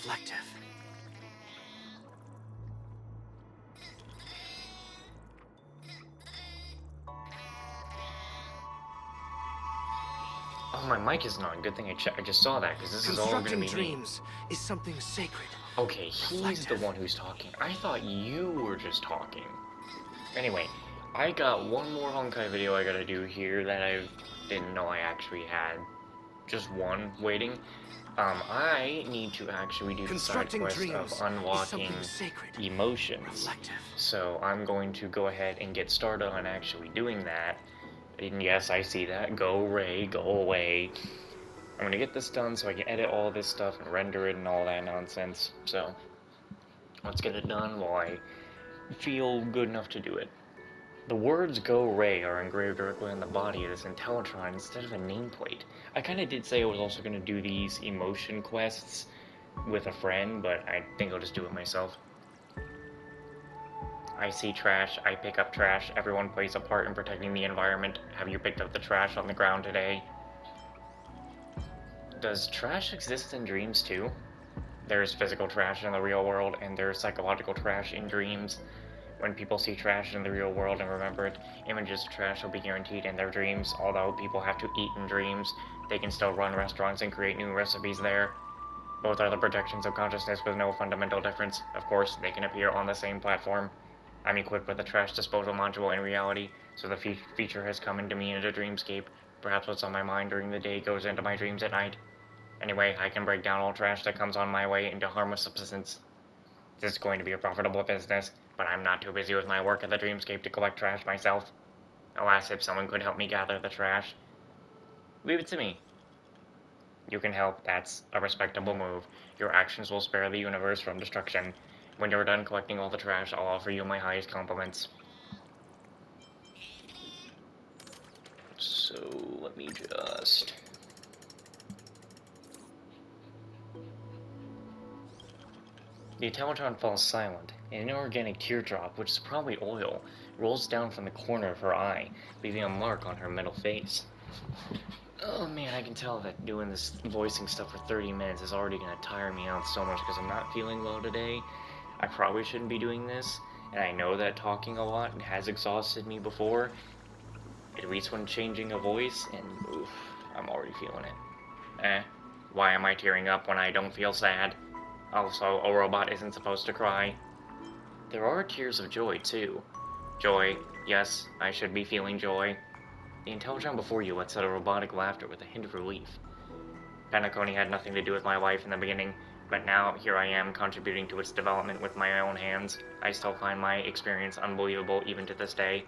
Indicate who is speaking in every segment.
Speaker 1: reflective.
Speaker 2: Oh, my mic isn't on. Good thing I just saw that, because this is all gonna
Speaker 1: Constructing
Speaker 2: be me.
Speaker 1: dreams is something sacred.
Speaker 2: Okay, he's the
Speaker 1: Reflective.
Speaker 2: one who's talking. I thought you were just talking. Anyway, I got one more Honkai video I gotta do here that I didn't know I actually had. Just one waiting. I need to actually do the side
Speaker 1: Constructing
Speaker 2: quest of
Speaker 1: dreams is
Speaker 2: unlocking
Speaker 1: something sacred.
Speaker 2: emotions.
Speaker 1: Reflective.
Speaker 2: So I'm going to go ahead and get started on actually doing that. And yes, I see that. Go Ray, go away. I'm gonna get this done so I can edit all this stuff and render it and all that nonsense. So let's get it done while I feel good enough to do it. The words Go Ray are engraved directly on the body of this Intellitron instead of a nameplate. I kinda did say I was also gonna do these emotion quests with a friend, but I think I'll just do it myself. I see trash, I pick up trash, everyone plays a part in protecting the environment. Have you picked up the trash on the ground today? Does trash exist in dreams too? There's physical trash in the real world, and there's psychological trash in dreams. When people see trash in the real world and remember it, images of trash will be guaranteed in their dreams. Although people have to eat in dreams, they can still run restaurants and create new recipes there. Both are the projections of consciousness with no fundamental difference. Of course, they can appear on the same platform. I'm equipped with a trash disposal module in reality, so the feature has come into me in a dreamscape. Perhaps what's on my mind during the day goes into my dreams at night. Anyway, I can break down all trash that comes on my way into harmless substance. This is going to be a profitable business, but I'm not too busy with my work at the Dreamscape to collect trash myself. Alas, if someone could help me gather the trash. Leave it to me. You can help, that's a respectable move. Your actions will spare the universe from destruction. When you're done collecting all the trash, I'll offer you my highest compliments. So, let me just... The Automaton falls silent. An inorganic teardrop, which is probably oil, rolls down from the corner of her eye, leaving a mark on her metal face. Oh man, I can tell that doing this voicing stuff for 30 minutes is already gonna tire me out so much because I'm not feeling well today. I probably shouldn't be doing this, and I know that talking a lot has exhausted me before, at least when changing a voice, and oof, I'm already feeling it. Why am I tearing up when I don't feel sad? Also, a robot isn't supposed to cry. There are tears of joy, too. Joy, yes, I should be feeling joy. The Intelligent before you lets out a robotic laughter with a hint of relief. Penacony had nothing to do with my life in the beginning, but now here I am contributing to its development with my own hands. I still find my experience unbelievable even to this day.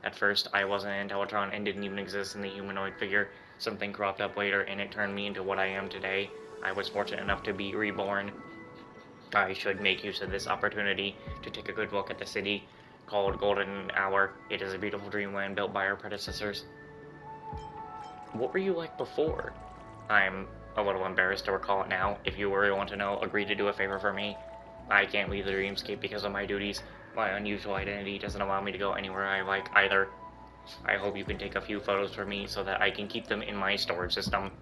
Speaker 2: At first, I wasn't an Intellitron and didn't even exist in the humanoid figure. Something cropped up later and it turned me into what I am today. I was fortunate enough to be reborn. I should make use of this opportunity to take a good look at the city called Golden Hour. It is a beautiful dreamland built by our predecessors. What were you like before? I'm a little embarrassed to recall it now. If you really want to know, agree to do a favor for me. I can't leave the dreamscape because of my duties. My unusual identity doesn't allow me to go anywhere I like either. I hope you can take a few photos for me so that I can keep them in my storage system.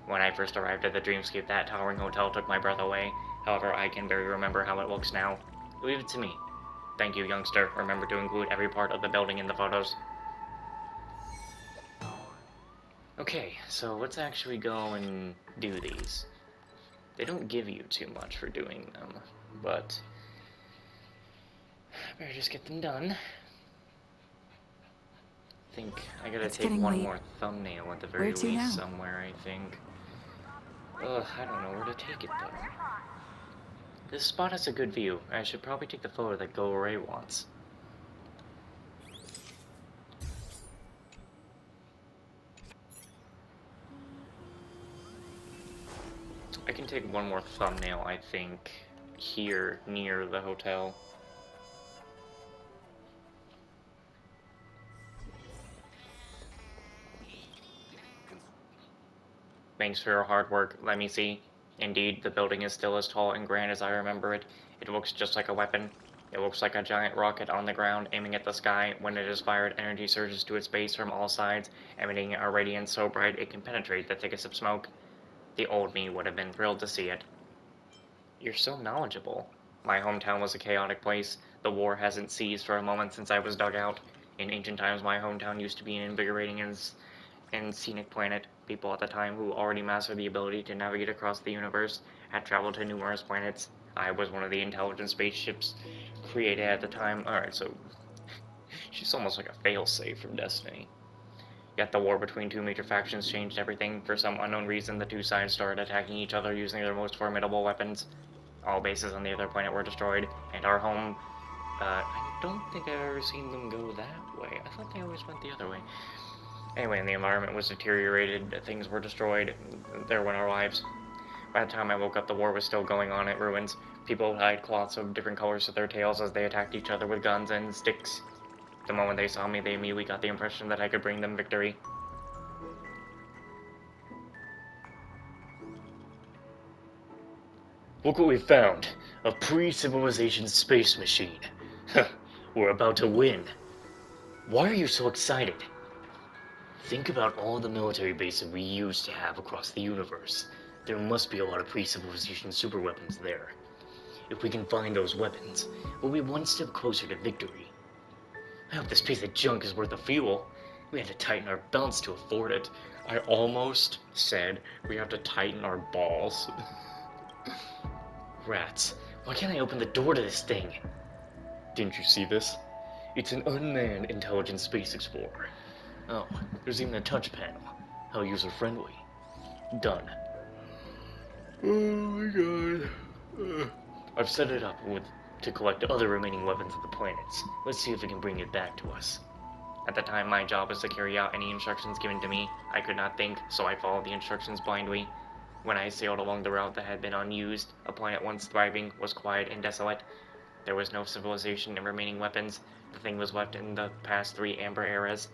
Speaker 2: When I first arrived at the dreamscape, that towering hotel took my breath away. However, I can barely remember how it looks now. Leave it to me. Thank you, youngster. Remember to include every part of the building in the photos. Okay, so let's actually go and do these. They don't give you too much for doing them, but I better just get them done. I think I gotta
Speaker 3: It's
Speaker 2: take
Speaker 3: getting
Speaker 2: one
Speaker 3: late.
Speaker 2: more thumbnail at the
Speaker 3: Where
Speaker 2: very
Speaker 3: to
Speaker 2: least
Speaker 3: now?
Speaker 2: somewhere, I think. Ugh, I don't know where to take it though. This spot has a good view. I should probably take the photo that Go Ray wants. I can take one more thumbnail, I think, here near the hotel. Thanks for your hard work. Let me see. Indeed, the building is still as tall and grand as I remember it. It looks just like a weapon. It looks like a giant rocket on the ground aiming at the sky. When it is fired, energy surges to its base from all sides, emitting a radiance so bright it can penetrate the thickest of smoke. The old me would have been thrilled to see it. You're so knowledgeable. My hometown was a chaotic place. The war hasn't ceased for a moment since I was dug out. In ancient times, my hometown used to be an invigorating and scenic planet. People at the time who already mastered the ability to navigate across the universe had traveled to numerous planets. I was one of the intelligent spaceships created at the time. Alright, so she's almost like a failsafe from Destiny. Yet the war between two major factions changed everything. For some unknown reason, the two sides started attacking each other using their most formidable weapons. All bases on the other planet were destroyed, and our home... I don't think I've ever seen them go that way. I thought they always went the other way. Anyway, and the environment was deteriorated, things were destroyed, there went our lives. By the time I woke up, the war was still going on at ruins. People tied cloths of different colors to their tails as they attacked each other with guns and sticks. The moment they saw me, they immediately got the impression that I could bring them victory. Look what we found! A pre-civilization space machine. We're about to win. Why are you so excited? Think about all the military bases we used to have across the universe. There must be a lot of pre-civilization superweapons there. If we can find those weapons, we'll be one step closer to victory. I hope this piece of junk is worth the fuel. We had to tighten our belts to afford it. I almost said we have to tighten our balls. Rats, why can't I open the door to this thing? Didn't you see this? It's an unmanned intelligent space explorer. Oh, there's even a touch panel. How user-friendly. Done. Oh my god. I've set it up to collect other remaining weapons of the planets. Let's see if we can bring it back to us. At the time, my job was to carry out any instructions given to me. I could not think, so I followed the instructions blindly. When I sailed along the route that had been unused, a planet once thriving was quiet and desolate. There was no civilization and remaining weapons. The thing was left in the past 3 amber eras.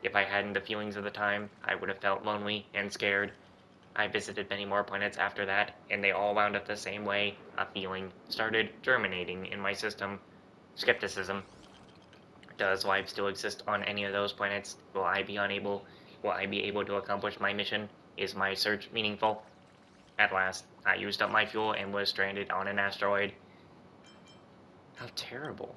Speaker 2: If I hadn't the feelings of the time, I would have felt lonely and scared. I visited many more planets after that, and they all wound up the same way. A feeling started germinating in my system. Skepticism. Does life still exist on any of those planets? Will I be able to accomplish my mission? Is my search meaningful? At last, I used up my fuel and was stranded on an asteroid. How terrible.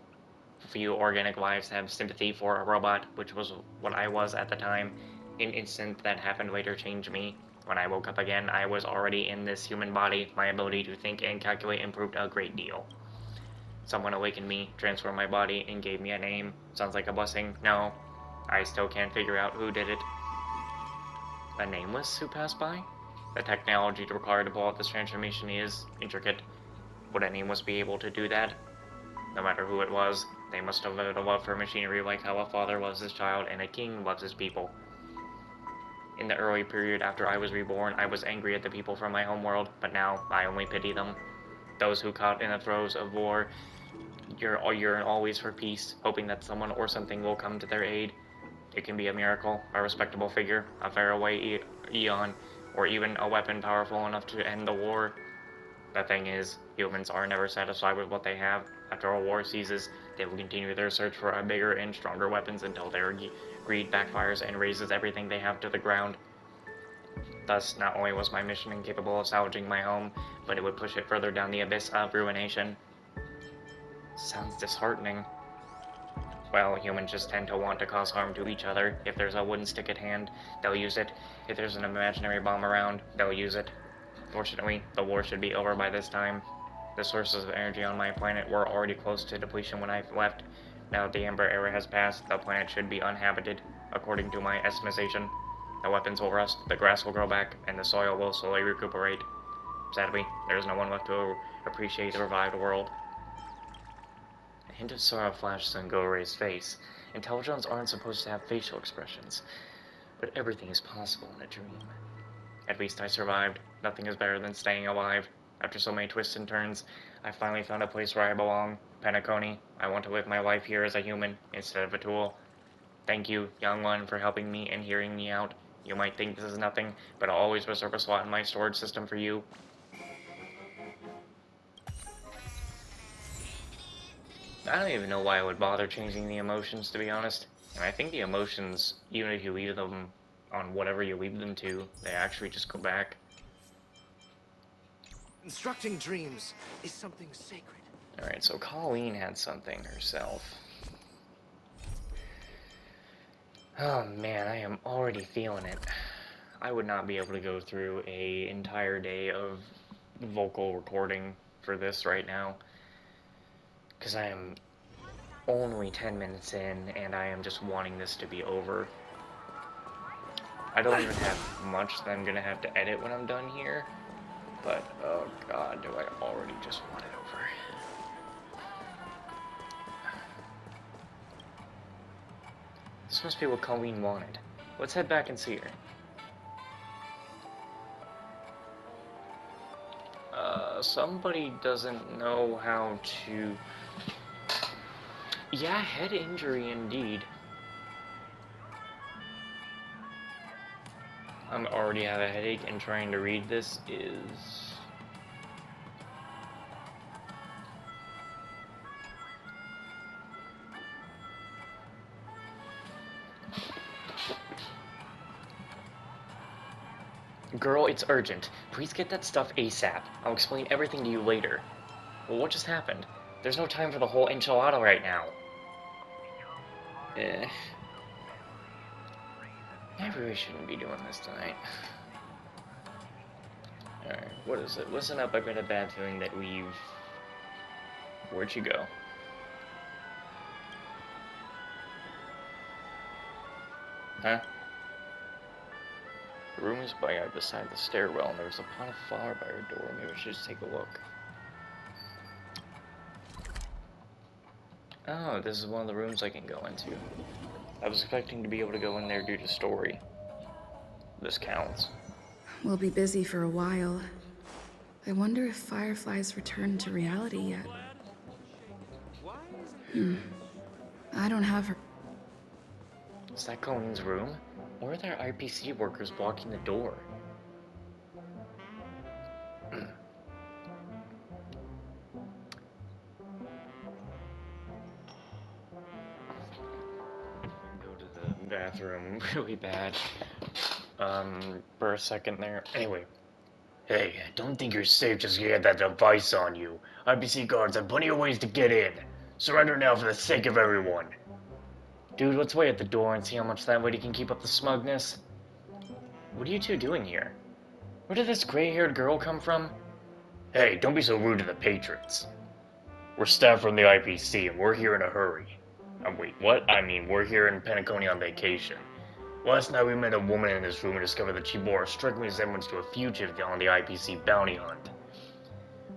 Speaker 2: Few organic lives have sympathy for a robot, which was what I was at the time. An instant that happened later changed me. When I woke up again, I was already in this human body. My ability to think and calculate improved a great deal. Someone awakened me, transformed my body, and gave me a name. Sounds like a blessing. No, I still can't figure out who did it. A nameless who passed by? The technology required to pull off this transformation is intricate. Would a nameless be able to do that? No matter who it was, they must have lived a love for machinery like how a father loves his child and a king loves his people. In the early period after I was reborn, I was angry at the people from my homeworld, but now I only pity them. Those who caught in the throes of war yearn always for peace, hoping that someone or something will come to their aid. It can be a miracle, a respectable figure, a faraway eon, or even a weapon powerful enough to end the war. The thing is, humans are never satisfied with what they have. After a war ceases, they will continue their search for a bigger and stronger weapons until their greed backfires and razes everything they have to the ground. Thus, not only was my mission incapable of salvaging my home, but it would push it further down the abyss of ruination. Sounds disheartening. Well, humans just tend to want to cause harm to each other. If there's a wooden stick at hand, they'll use it. If there's an imaginary bomb around, they'll use it. Fortunately, the war should be over by this time. The sources of energy on my planet were already close to depletion when I left. Now that the Amber Era has passed, the planet should be uninhabited, according to my estimation. The weapons will rust, the grass will grow back, and the soil will slowly recuperate. Sadly, there is no one left to appreciate the revived world. A hint of sorrow flashed on Go-Ray's face. Intelligents aren't supposed to have facial expressions, but everything is possible in a dream. At least I survived. Nothing is better than staying alive. After so many twists and turns, I finally found a place where I belong. Penacony, I want to live my life here as a human, instead of a tool. Thank you, young one, for helping me and hearing me out. You might think this is nothing, but I'll always reserve a slot in my storage system for you. I don't even know why I would bother changing the emotions, to be honest. And I think the emotions, even if you leave them on whatever you leave them to, they actually just go back.
Speaker 1: Instructing dreams is something sacred.
Speaker 2: Alright, so Colleen had something herself. Oh man, I am already feeling it. I would not be able to go through an entire day of vocal recording for this right now. Because I am only 10 minutes in, and I am just wanting this to be over. I don't even have much that I'm going to have to edit when I'm done here. But, oh god, do I already just want it over. This must be what Colleen wanted. Let's head back and see her. Somebody doesn't know how to... Yeah, head injury indeed. I already have a headache, and trying to read this is... Girl, it's urgent. Please get that stuff ASAP. I'll explain everything to you later. Well, what just happened? There's no time for the whole enchilada right now. I really shouldn't be doing this tonight. Alright, what is it? Listen up, I've got a bad feeling that we've... Where'd you go? Huh? The room is beside the stairwell, and there's a pot of flour by her door. Maybe we should just take a look. Oh, this is one of the rooms I can go into. I was expecting to be able to go in there due to story. This counts.
Speaker 3: We'll be busy for a while. I wonder if Firefly's returned to reality yet. I don't have her.
Speaker 2: Is that Colleen's room? Or are there IPC workers blocking the door? Go to the bathroom really bad. For a second there. Anyway. Hey, don't think you're safe just to get that device on you. IPC guards have plenty of ways to get in. Surrender now for the sake of everyone. Dude, let's wait at the door and see how much that lady can keep up the smugness. What are you two doing here? Where did this gray-haired girl come from? Hey, don't be so rude to the patrons. We're staff from the IPC, and we're here in a hurry. Wait, what? I mean, we're here in Penacony on vacation. Last night we met a woman in this room and discovered that she bore a striking resemblance to a fugitive on the IPC bounty hunt.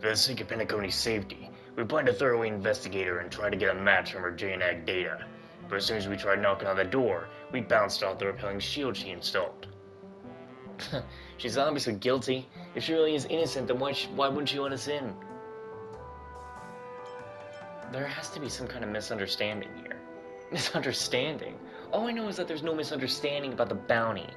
Speaker 2: For the sake of Penacony's safety, we plan to thoroughly investigate her and try to get a match from her JNAG data. But as soon as we tried knocking on the door, we bounced off the repelling shield she installed. She's obviously guilty. If she really is innocent, then why wouldn't she let us in? There has to be some kind of misunderstanding here. Misunderstanding? All I know is that there's no misunderstanding about the bounty.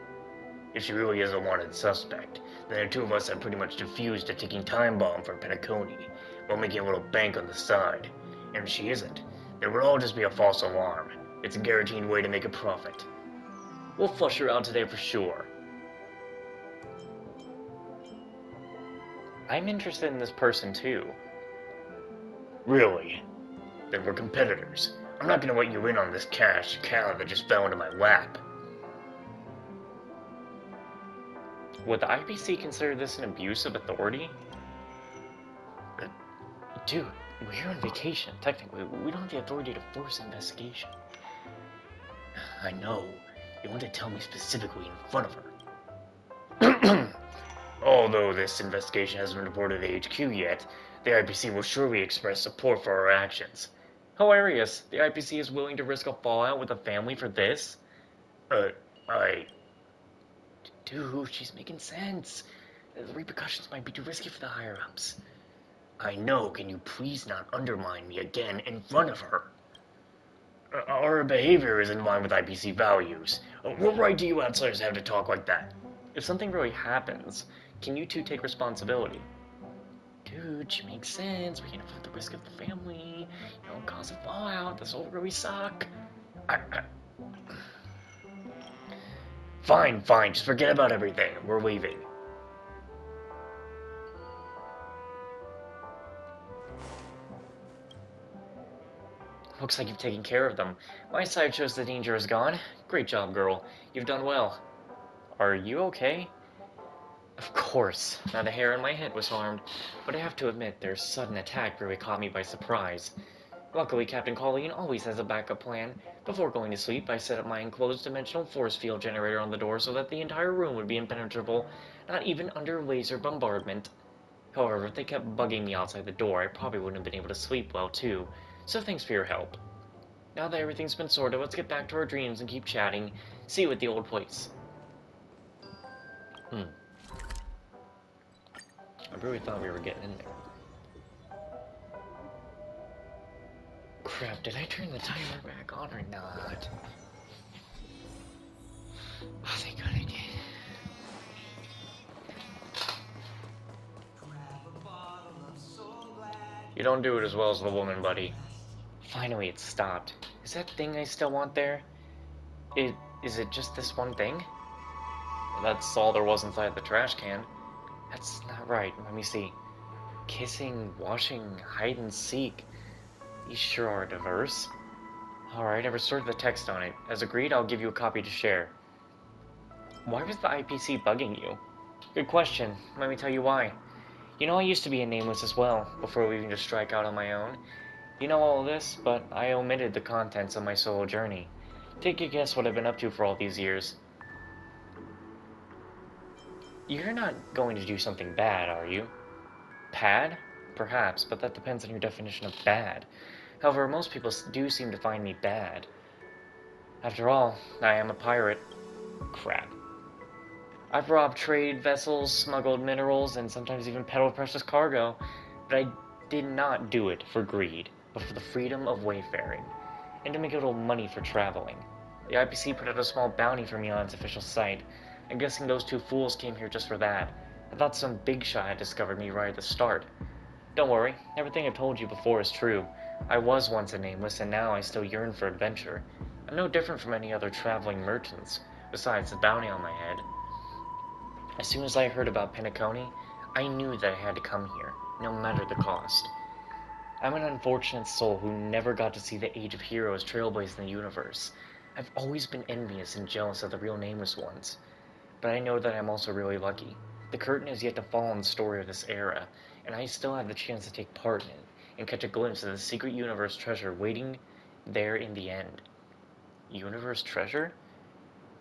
Speaker 2: If she really is a wanted suspect, then the two of us have pretty much defused a ticking time bomb for Penacony, while making a little bank on the side. And if she isn't, then it would all just be a false alarm. It's a guaranteed way to make a profit. We'll flush her out today for sure. I'm interested in this person too. Really? Then we're competitors. I'm not gonna let you in on this cash cow that just fell into my lap. Would the IPC consider this an abuse of authority? Dude, we're here on vacation. Technically, we don't have the authority to force an investigation. I know. You want to tell me specifically in front of her. Although this investigation hasn't been reported to HQ yet, the IPC will surely express support for our actions. Hilarious. The IPC is willing to risk a fallout with a family for this? Dude, she's making sense. The repercussions might be too risky for the higher-ups. I know. Can you please not undermine me again in front of her? Our behavior is in line with IPC values. What right do you outsiders have to talk like that? If something really happens, can you two take responsibility? Dude, she makes sense. We can't afford the risk of the family. Cause a fallout. This will really suck. Fine. Just forget about everything. We're leaving. Looks like you've taken care of them. My side shows the danger is gone. Great job, girl. You've done well. Are you okay? Of course. Not a hair in my head was harmed, but I have to admit their sudden attack really caught me by surprise. Luckily, Captain Colleen always has a backup plan. Before going to sleep, I set up my enclosed dimensional force field generator on the door so that the entire room would be impenetrable, not even under laser bombardment. However, if they kept bugging me outside the door, I probably wouldn't have been able to sleep well, too. So thanks for your help. Now that everything's been sorted, let's get back to our dreams and keep chatting. See you at the old place. I really thought we were getting in there. Crap, did I turn the timer back on or not? Oh, thank God I did. You don't do it as well as the woman, buddy. Finally, it stopped. Is that thing I still want there? Is it just this one thing? That's all there was inside the trash can. That's not right. Let me see. Kissing, washing, hide and seek. These sure are diverse. Alright, I restored the text on it. As agreed, I'll give you a copy to share. Why was the IPC bugging you? Good question. Let me tell you why. You know, I used to be a nameless as well, before leaving to strike out on my own. You know all of this, but I omitted the contents of my solo journey. Take a guess what I've been up to for all these years. You're not going to do something bad, are you? Bad? Perhaps, but that depends on your definition of bad. However, most people do seem to find me bad. After all, I am a pirate. Crap. I've robbed trade vessels, smuggled minerals, and sometimes even peddled precious cargo, but I did not do it for greed, but for the freedom of wayfaring, and to make a little money for traveling. The IPC put out a small bounty for me on its official site. I'm guessing those two fools came here just for that. I thought some big shot had discovered me right at the start. Don't worry, everything I've told you before is true. I was once a nameless, and now I still yearn for adventure. I'm no different from any other traveling merchants, besides the bounty on my head. As soon as I heard about Penacony, I knew that I had to come here, no matter the cost. I'm an unfortunate soul who never got to see the Age of Heroes trailblaze in the universe. I've always been envious and jealous of the real nameless ones. But I know that I'm also really lucky. The curtain has yet to fall on the story of this era, and I still have the chance to take part in it, and catch a glimpse of the secret universe treasure waiting there in the end. Universe treasure?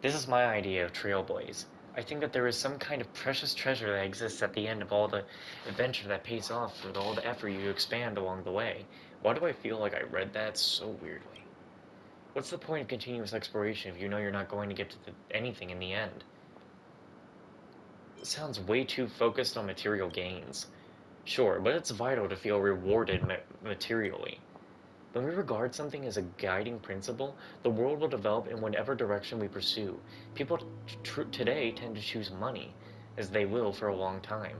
Speaker 2: This is my idea of Trailblaze. I think that there is some kind of precious treasure that exists at the end of all the adventure that pays off for all the effort you expand along the way. Why do I feel like I read that so weirdly? What's the point of continuous exploration if you know you're not going to get to anything in the end? It sounds way too focused on material gains. Sure, but it's vital to feel rewarded materially. When we regard something as a guiding principle, the world will develop in whatever direction we pursue. People today tend to choose money, as they will for a long time.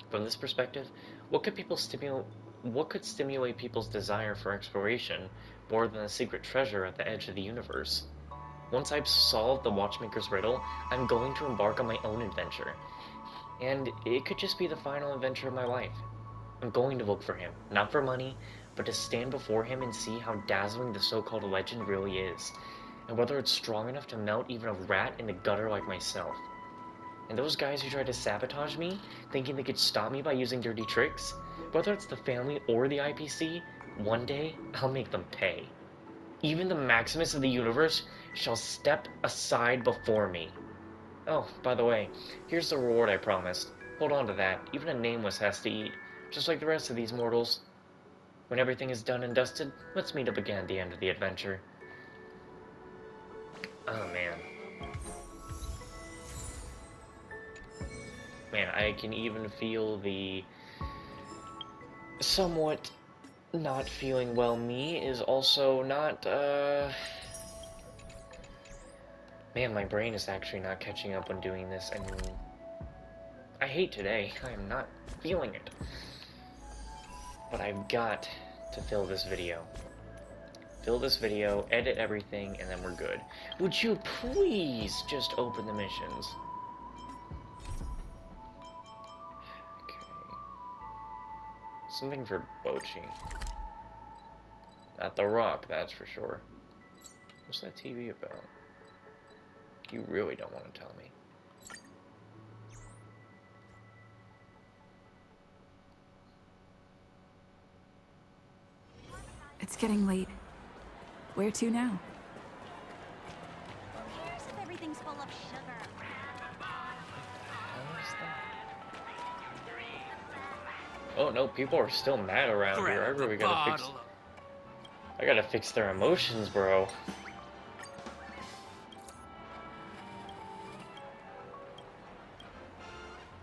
Speaker 2: From this perspective, what could stimulate people's desire for exploration more than a secret treasure at the edge of the universe? Once I've solved the Watchmaker's riddle, I'm going to embark on my own adventure. And it could just be the final adventure of my life. I'm going to look for him, not for money, but to stand before him and see how dazzling the so-called legend really is, and whether it's strong enough to melt even a rat in the gutter like myself. And those guys who tried to sabotage me, thinking they could stop me by using dirty tricks, whether it's the family or the IPC, one day I'll make them pay. Even the Maximus of the universe shall step aside before me. Oh, by the way, here's the reward I promised. Hold on to that. Even a nameless has to eat, just like the rest of these mortals. When everything is done and dusted, let's meet up again at the end of the adventure. Oh, man. Man, I can even feel the somewhat not feeling well me is also not, Man, my brain is actually not catching up on doing this. I mean, I hate today. I am not feeling it. But I've got to fill this video. Fill this video, edit everything, and then we're good. Would you please just open the missions? Okay. Something for Bochi. Not The Rock, that's for sure. What's that TV about? You really don't want to tell me.
Speaker 3: It's getting late. Where to now?
Speaker 4: Who cares if everything's full of sugar?
Speaker 2: How is that? Oh no, people are still mad around here. I
Speaker 1: Grab the
Speaker 2: really gotta fix.
Speaker 1: bottle.
Speaker 2: I gotta fix their emotions, bro.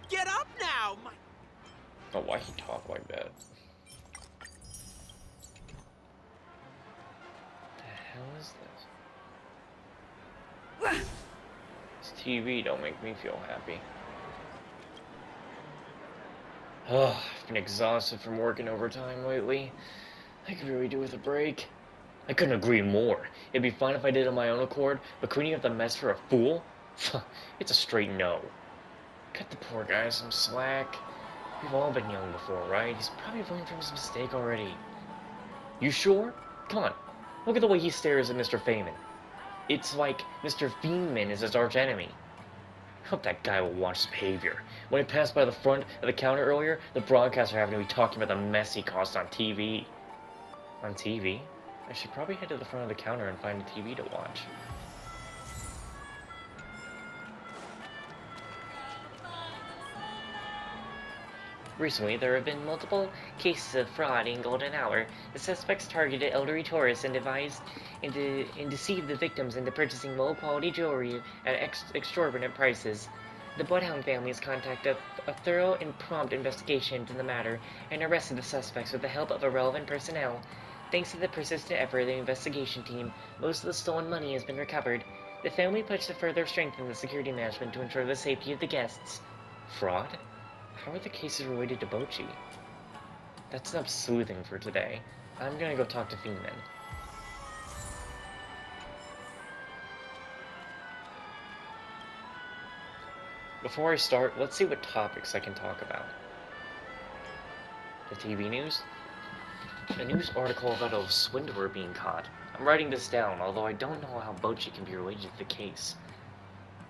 Speaker 1: Get up now, my...
Speaker 2: Oh, why he talk like that? The hell is this? This TV don't make me feel happy. Oh, I've been exhausted from working overtime lately. I could really do with a break. I couldn't agree more. It'd be fine if I did it on my own accord, but cleaning up the mess for a fool? It's a straight no. Cut the poor guy some slack. We've all been young before, right? He's probably learned from his mistake already. You sure? Come on. Look at the way he stares at Mr. Feynman. It's like Mr. Feynman is his arch enemy. I hope that guy will watch his behavior. When he passed by the front of the counter earlier, the broadcaster happened to be talking about the mess he caused on TV. On TV? I should probably head to the front of the counter and find a TV to watch. Recently, there have been multiple cases of fraud in Golden Hour. The suspects targeted elderly tourists and deceived the victims into purchasing low-quality jewelry at exorbitant prices. The Bloodhound family has conducted a thorough and prompt investigation into the matter and arrested the suspects with the help of relevant personnel. Thanks to the persistent effort of the investigation team, most of the stolen money has been recovered. The family pledged to further strengthen the security management to ensure the safety of the guests. Fraud? How are the cases related to Bochi? That's enough sleuthing for today. I'm gonna go talk to Feynman. Before I start, let's see what topics I can talk about. The TV news? A news article about a swindler being caught. I'm writing this down, although I don't know how Bochi can be related to the case.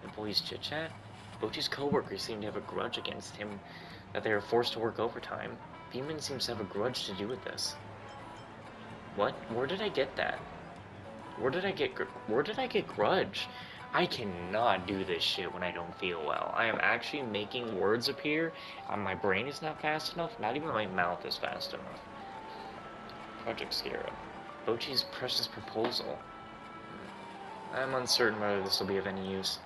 Speaker 2: Employees chit-chat? Bochi's co-workers seem to have a grudge against him that they are forced to work overtime. Feynman seems to have a grudge to do with this. What? Where did I get that? Where did I get grudge? I cannot do this shit when I don't feel well. I am actually making words appear, and my brain is not fast enough. Not even my mouth is fast enough. Project Scarab. Bochi's precious proposal. I'm uncertain whether this will be of any use.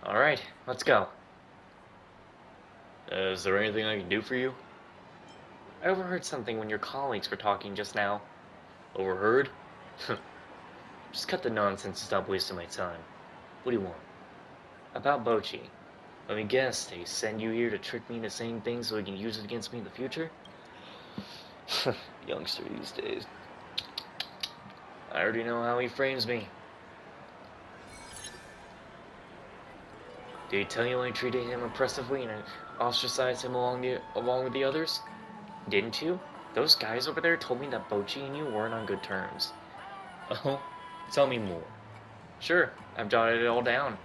Speaker 2: Alright, let's go. Is there anything I can do for you? I overheard something when your colleagues were talking just now. Overheard? Just cut the nonsense and stop wasting my time. What do you want? About Bochi. Let me guess, they send you here to trick me into saying things so he can use it against me in the future? Youngster these days. I already know how he frames me. Did he tell you I treated him oppressively and ostracized him along with the others? Didn't you? Those guys over there told me that Bochi and you weren't on good terms. Oh? Tell me more. Sure, I've jotted it all down.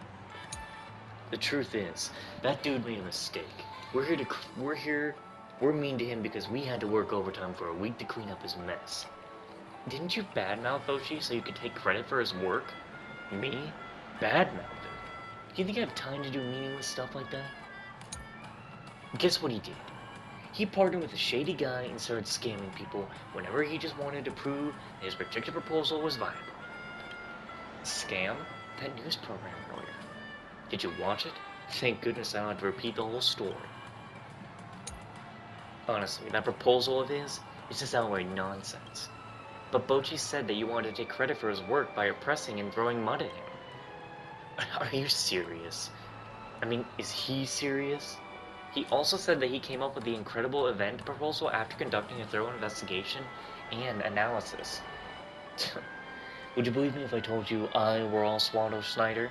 Speaker 2: The truth is, that dude made a mistake. We're mean to him because we had to work overtime for a week to clean up his mess. Didn't you badmouth Bochi so you could take credit for his work? Me? Badmouth him? Do you think I have time to do meaningless stuff like that? Guess what he did? He partnered with a shady guy and started scamming people whenever he just wanted to prove that his particular proposal was viable. Scam? That news program earlier. Did you watch it? Thank goodness I don't have to repeat the whole story. Honestly, that proposal of his is just outright nonsense. But Bochi said that you wanted to take credit for his work by oppressing and throwing mud at him. Are you serious? I mean, is he serious? He also said that he came up with the incredible event proposal after conducting a thorough investigation and analysis. Would you believe me if I told you I were all Swallow Schneider?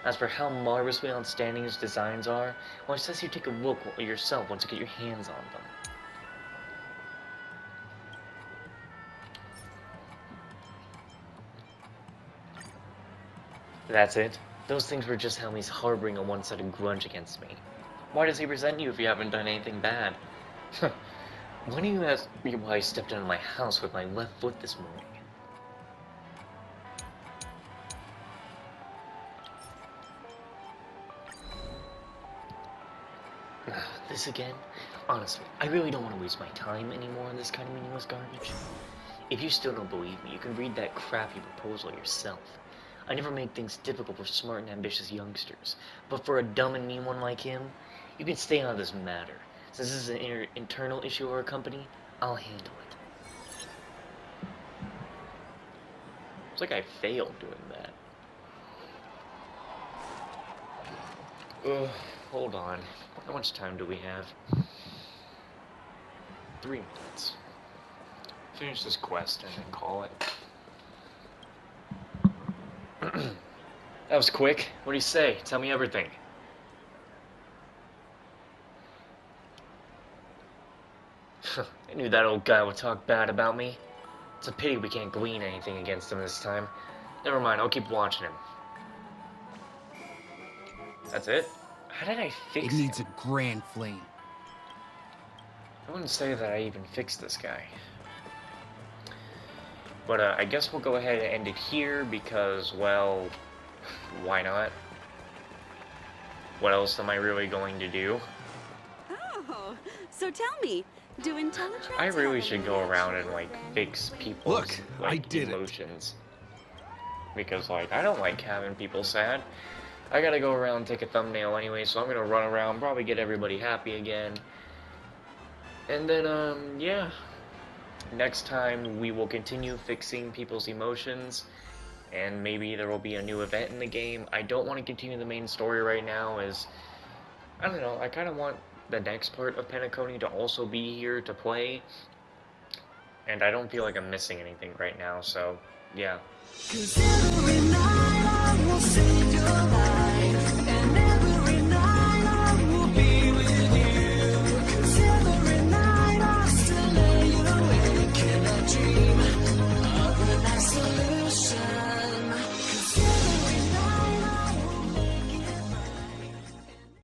Speaker 2: As for how marvelously outstanding his designs are, well, it says you take a look yourself once you get your hands on them. That's it? Those things were just how he's harboring a one-sided grudge against me. Why does he resent you if you haven't done anything bad? Why do you ask me why I stepped out of my house with my left foot this morning? This again? Honestly, I really don't want to waste my time anymore on this kind of meaningless garbage. If you still don't believe me, you can read that crappy proposal yourself. I never make things difficult for smart and ambitious youngsters, but for a dumb and mean one like him, you can stay out of this matter. Since this is an internal issue of our company, I'll handle it. It's like I failed doing that. Ugh, hold on. How much time do we have? 3 minutes. Finish this quest and then call it. That was quick. What do you say? Tell me everything. I knew that old guy would talk bad about me. It's a pity we can't glean anything against him this time. Never mind, I'll keep watching him. That's it? How did I fix
Speaker 5: It needs
Speaker 2: him?
Speaker 5: a grand flame.
Speaker 2: I wouldn't say that I even fixed this guy. But I guess we'll go ahead and end it here because, well, why not? What else am I really going to do?
Speaker 6: Oh, so tell me, do intelligence?
Speaker 2: I really should go around and like fix people's
Speaker 5: Look, I did it.
Speaker 2: emotions. Because like I don't like having people sad. I gotta go around and take a thumbnail anyway, so I'm gonna run around, probably get everybody happy again. And then yeah. Next time we will continue fixing people's emotions, and maybe there will be a new event in the game. I don't want to continue the main story right now, as I don't know, I kind of want the next part of Penacony to also be here to play, and I don't feel like I'm missing anything right now, so yeah.
Speaker 7: 'Cause every night I will sing your life.